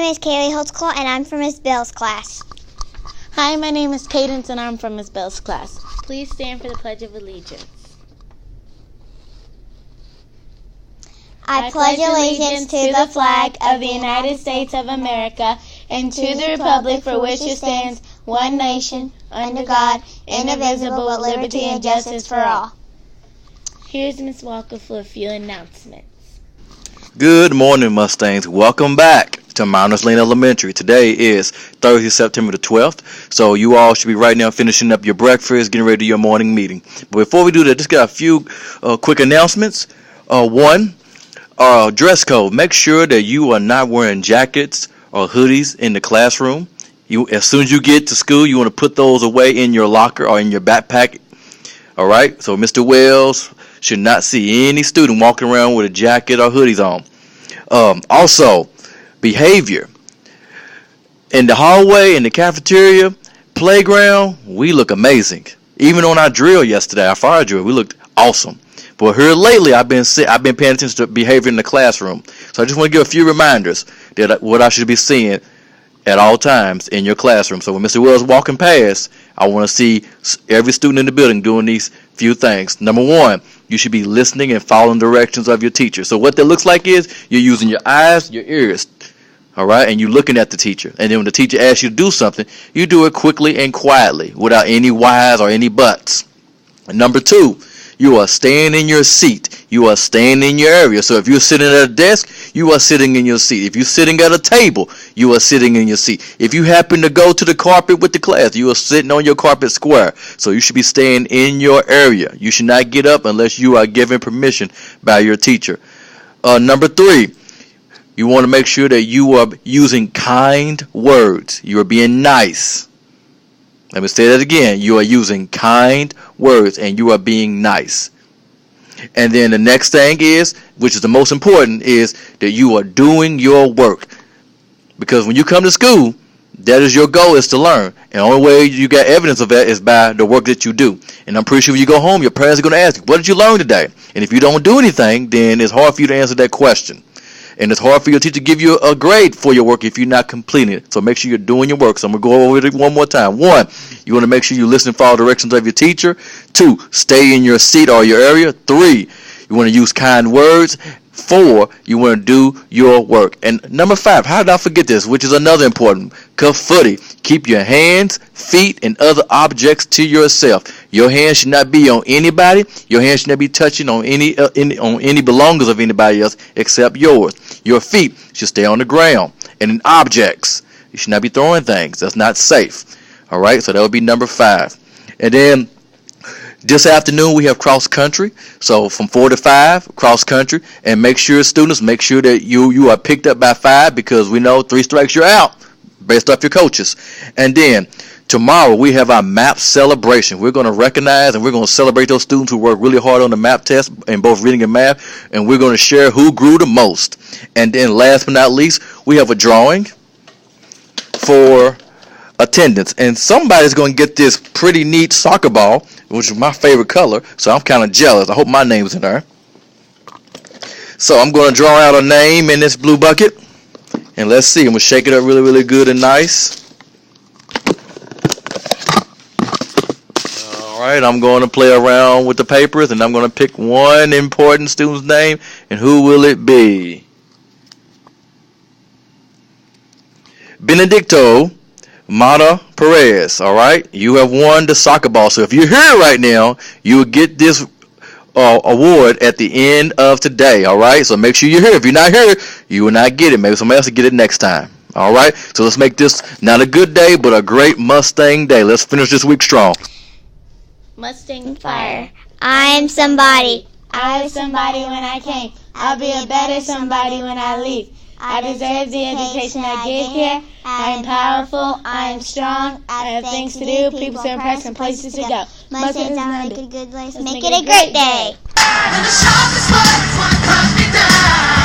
name is Kaylee Holtzclaw, and I'm from Miss Bill's class. Hi, my name is Cadence, and I'm from Miss Bill's class. Please stand for the Pledge of Allegiance. I pledge allegiance to the flag of the United States of America and to the republic for which it stands, one nation, under God, indivisible, with liberty and justice for all. Here's Miss Walker for a few announcements. Good morning, Mustangs. Welcome back to Miners Lane Elementary. Today is Thursday, September the 12th, so you all should be right now finishing up your breakfast, getting ready to your morning meeting. But before we do that, just got a few quick announcements. One, dress code. Make sure that you are not wearing jackets or hoodies in the classroom. As soon as you get to school, you want to put those away in your locker or in your backpack. All right, so Mr. Wells should not see any student walking around with a jacket or hoodies on. Also, behavior. In the hallway, in the cafeteria, playground, we look amazing. Even on our drill yesterday, our fire drill, we looked awesome. But here lately, I've been paying attention to behavior in the classroom. So I just want to give a few reminders that what I should be seeing at all times in your classroom. So when Mr. Wells is walking past, I want to see every student in the building doing these few things. Number one, you should be listening and following directions of your teacher. So what that looks like is you're using your eyes, your ears, all right, and you're looking at the teacher. And then when the teacher asks you to do something, you do it quickly and quietly without any whys or any buts. And number two, you are staying in your seat. You are staying in your area. So if you're sitting at a desk, you are sitting in your seat. If you're sitting at a table, you are sitting in your seat. If you happen to go to the carpet with the class, you are sitting on your carpet square. So you should be staying in your area. You should not get up unless you are given permission by your teacher. Number three, you want to make sure that you are using kind words. You are being nice. Let me say that again. You are using kind words and you are being nice. And then the next thing is, which is the most important, is that you are doing your work. Because when you come to school, that is your goal, is to learn. And the only way you get evidence of that is by the work that you do. And I'm pretty sure when you go home, your parents are going to ask you, what did you learn today? And if you don't do anything, then it's hard for you to answer that question. And it's hard for your teacher to give you a grade for your work if you're not completing it. So make sure you're doing your work. So I'm going to go over it one more time. One, you want to make sure you listen and follow directions of your teacher. Two, stay in your seat or your area. Three, you want to use kind words. Four, you want to do your work. And number five, how did I forget this, which is another important, footy. Keep your hands, feet, and other objects to yourself. Your hands should not be on anybody. Your hands should not be touching on any belongings of anybody else except yours. Your feet should stay on the ground and in objects. You should not be throwing things. That's not safe. All right, so that would be number five. And then this afternoon, we have cross country. So from 4 to 5, cross country. And make sure, students, make sure that you are picked up by 5, because we know 3 strikes, you're out based off your coaches. And then tomorrow, we have our MAP celebration. We're going to recognize and we're going to celebrate those students who work really hard on the MAP test in both reading and math. And we're going to share who grew the most. And then last but not least, we have a drawing for attendance. And somebody's going to get this pretty neat soccer ball, which is my favorite color, so I'm kind of jealous. I hope my name's in there. So I'm going to draw out a name in this blue bucket, and let's see. I'm going to shake it up really, really good and nice. All right, I'm going to play around with the papers, and I'm going to pick one important student's name, and who will it be? Benedicto Mata Perez. All right, you have won the soccer ball. So if you're here right now, you will get this award at the end of today. All right, so make sure you're here. If you're not here, you will not get it. Maybe somebody else will get it next time. All right, so let's make this not a good day, but a great Mustang day. Let's finish this week strong. Mustang fire. I am somebody. I was somebody when I came. I'll be a better somebody when I leave. I deserve the education I get here. I am powerful. I am strong. I have things to do, people to impress, and places to go. Mustangs make it a good place. Make it a great day. And the sharpest words won't cut me down.